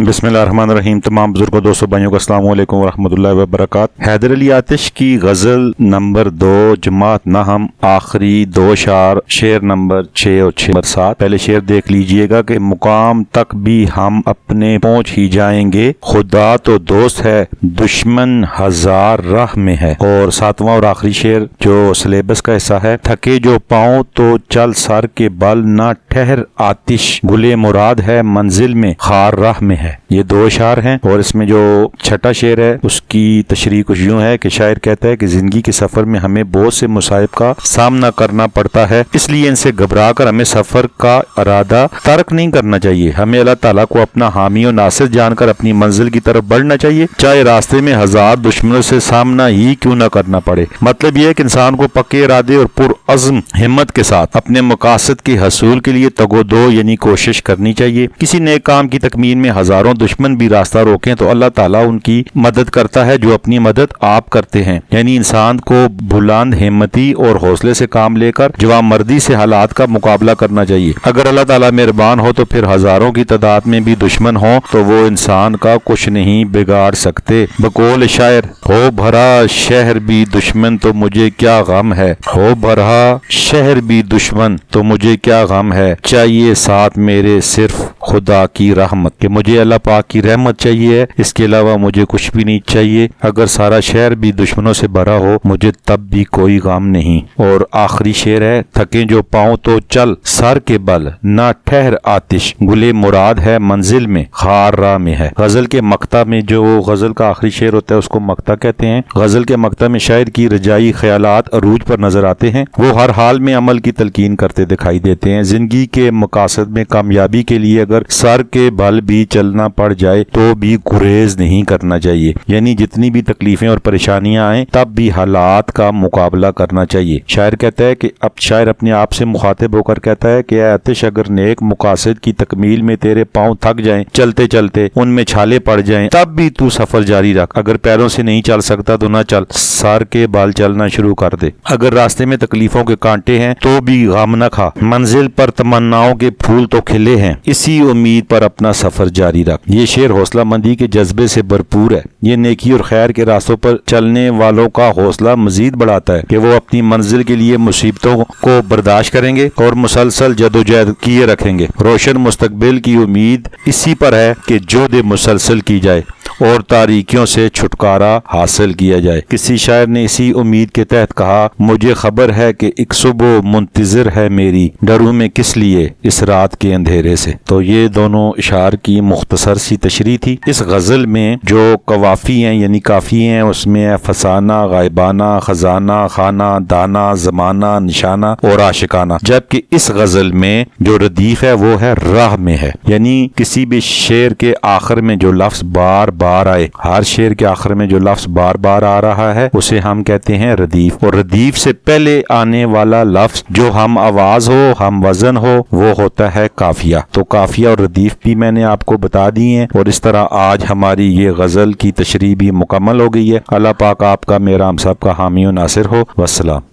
بسم اللہ الرحمن الرحیم۔ تمام بزرگوں دوستوں بھائیوں کو السلام علیکم ورحمۃ اللہ وبرکاتہ۔ حیدر علی آتش کی غزل نمبر 2 جماعت نہم آخری 2 اشعار، شعر نمبر 6 اور 7۔ پہلے شعر دیکھ لیجئے گا کہ مقام تک بھی ہم اپنے پہنچ ہی جائیں گے، خدا تو دوست ہے دشمن ہزار راہ میں ہے۔ اور 7واں اور آخری شعر جو سلیبس کا حصہ ہے، تھکے جو پاؤں تو چل سر کے بل، نہ ٹھہر آتش گلے مراد ہے منزل میں خار راہ میں ہے۔ یہ 2 اشعار ہیں، اور اس میں جو 6واں شعر ہے اس کی تشریح کچھ یوں ہے کہ شاعر کہتا ہے کہ زندگی کے سفر میں ہمیں بہت سے مصائب کا سامنا کرنا پڑتا ہے، اس لیے ان سے گھبرا کر ہمیں سفر کا ارادہ ترک نہیں کرنا چاہیے۔ ہمیں اللہ تعالیٰ کو اپنا حامی و ناصر جان کر اپنی منزل کی طرف بڑھنا چاہیے، چاہے راستے میں ہزار دشمنوں سے سامنا ہی کیوں نہ کرنا پڑے۔ مطلب یہ ہے کہ انسان کو پکے ارادے اور پرعزم ہمت کے ساتھ اپنے مقاصد کے حصول کے لیے تگودو یعنی کوشش کرنی چاہیے۔ کسی نیک کام کی تکمیل میں ہزاروں دشمن بھی راستہ روکیں تو اللہ تعالیٰ ان کی مدد کرتا ہے جو اپنی مدد آپ کرتے ہیں۔ یعنی انسان کو بلند ہمتی اور حوصلے سے کام لے کر جوانمردی سے حالات کا مقابلہ کرنا چاہیے۔ اگر اللہ تعالیٰ مہربان ہو تو پھر ہزاروں کی تعداد میں بھی دشمن ہوں تو وہ انسان کا کچھ نہیں بگاڑ سکتے۔ بقول شاعر، ہو بھرا شہر بھی دشمن تو مجھے کیا غم ہے، ہو بھرا شہر بھی دشمن تو مجھے کیا غم ہے، چاہیے ساتھ میرے صرف خدا کی رحمت، کہ مجھے اللہ پاک کی رحمت چاہیے، اس کے علاوہ مجھے کچھ بھی نہیں چاہیے۔ اگر سارا شہر بھی دشمنوں سے بھرا ہو مجھے تب بھی کوئی غم نہیں۔ اور آخری شعر ہے، تھکیں جو پاؤں تو چل سر کے بل، نہ ٹھہر آتش گلے مراد ہے منزل میں خار راہ میں ہے۔ غزل کے مقطع میں جو غزل کا آخری شعر ہوتا ہے اس کو مقطع کہتے ہیں۔ غزل کے مقطع میں شاعر کی رجائی خیالات عروج پر نظر آتے ہیں، وہ ہر حال میں عمل کی تلقین کرتے دکھائی دیتے ہیں۔ زندگی کے مقاصد میں کامیابی کے لیے اگر سر کے بل بھی چلنا پڑ جائے تو بھی گریز نہیں کرنا چاہیے، یعنی جتنی بھی تکلیفیں اور پریشانیاں آئیں تب بھی حالات کا مقابلہ کرنا چاہیے۔ شاعر کہتا ہے کہ اب شاعر اپنے آپ سے مخاطب ہو کر کہتا ہے کہ اے آتش، اگر نیک مقاصد کی تکمیل میں تیرے پاؤں تھک جائیں چلتے چلتے، ان میں چھالے پڑ جائیں، تب بھی تو سفر جاری رکھ۔ اگر پیروں سے نہیں چل سکتا تو نہ چل، سر کے بال چلنا شروع کر دے۔ اگر راستے میں تکلیفوں کے کانٹے ہیں تو بھی غم نہ کھا، منزل پر تمناؤں کے پھول تو کھلے ہیں، اسی امید پر اپنا سفر جاری رکھ۔ یہ شعر حوصلہ مندی کے جذبے سے بھرپور ہے۔ یہ نیکی اور خیر کے راستوں پر چلنے والوں کا حوصلہ مزید بڑھاتا ہے کہ وہ اپنی منزل کے لیے مصیبتوں کو برداشت کریں گے اور مسلسل جدوجہد کیے رکھیں گے۔ روشن مستقبل کی امید اسی پر ہے کہ جہد مسلسل کی جائے اور تاریکیوں سے چھٹکارا حاصل کیا جائے۔ کسی شاعر نے اسی امید کے تحت کہا، مجھے خبر ہے کہ ایک صبح منتظر ہے میری، ڈروں میں کس لیے اس رات کے اندھیرے سے۔ تو یہ دونوں اشعار کی مختصر سی تشریح تھی۔ اس غزل میں جو قوافی ہیں یعنی کافی ہیں، اس میں فسانہ، غائبانہ، خزانہ، خانہ، دانہ، زمانہ، نشانہ اور عاشقانہ، جبکہ اس غزل میں جو ردیف ہے وہ ہے راہ میں ہے، یعنی کسی بھی شعر کے آخر میں جو لفظ بار بار آئے، ہر شعر کے آخر میں جو لفظ بار بار آ رہا ہے اسے ہم کہتے ہیں ردیف، اور ردیف سے پہلے آنے والا لفظ جو ہم آواز ہو، ہم وزن ہو، وہ ہوتا ہے قافیہ۔ تو قافیہ اور ردیف بھی میں نے آپ کو بتا دی ہیں، اور اس طرح آج ہماری یہ غزل کی تشریح بھی مکمل ہو گئی ہے۔ اللہ پاک آپ کا، میرا، ہم سب کا حامی و ناصر ہو۔ والسلام۔